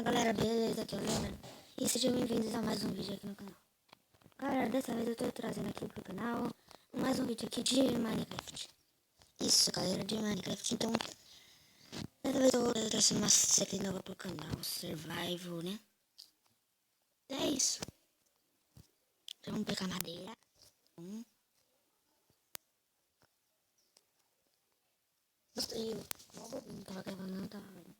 Fala galera, beleza? Aqui é o Leonardo e sejam bem-vindos a mais um vídeo aqui no canal. Galera, dessa vez eu tô trazendo aqui pro canal mais um vídeo aqui de Minecraft. Isso galera, de Minecraft. Então, dessa vez eu tô trazendo uma série nova pro canal, Survival, né? É isso. Então vamos pegar madeira. Gostei, não tava gravando, não tava vendo.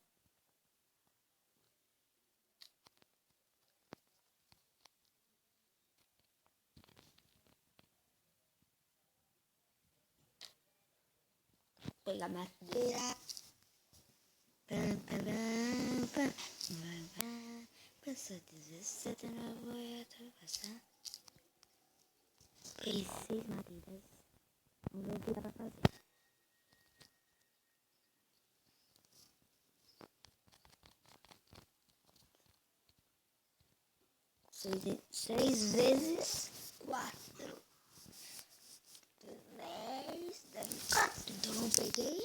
Pegar madeira. Passou 17, não vou ultrapassar. 6 madeiras. Vamos ver o que dá pra fazer. Seis vezes 4. 10, 4. Então eu peguei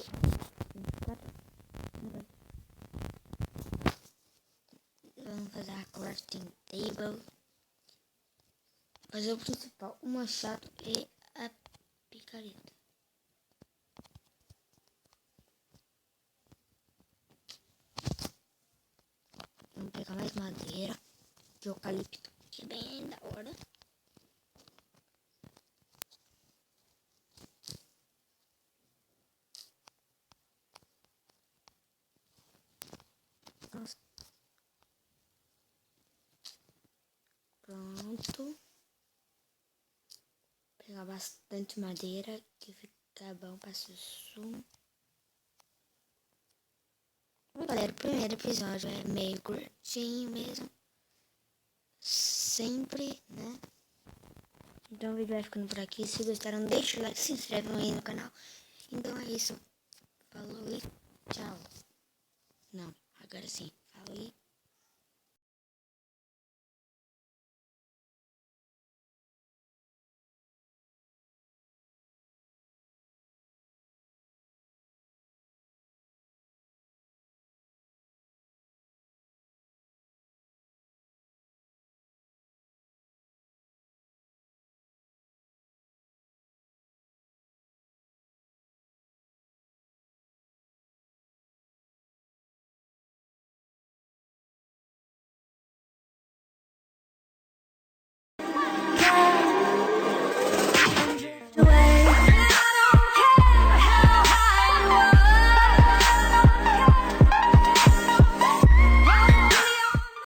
24. Vamos fazer a crafting table. Fazer o principal, o machado e a picareta. Vamos pegar mais madeira de eucalipto, que é bem da hora. Nossa. Pronto. Pegar bastante madeira que fica bom para sussurro. Galera, o primeiro episódio é meio curtinho mesmo. Sempre, né? Então o vídeo vai ficando por aqui. Se gostaram, deixa o like, se inscreve aí no canal. Então é isso. Falou e tchau. Não, agora sim.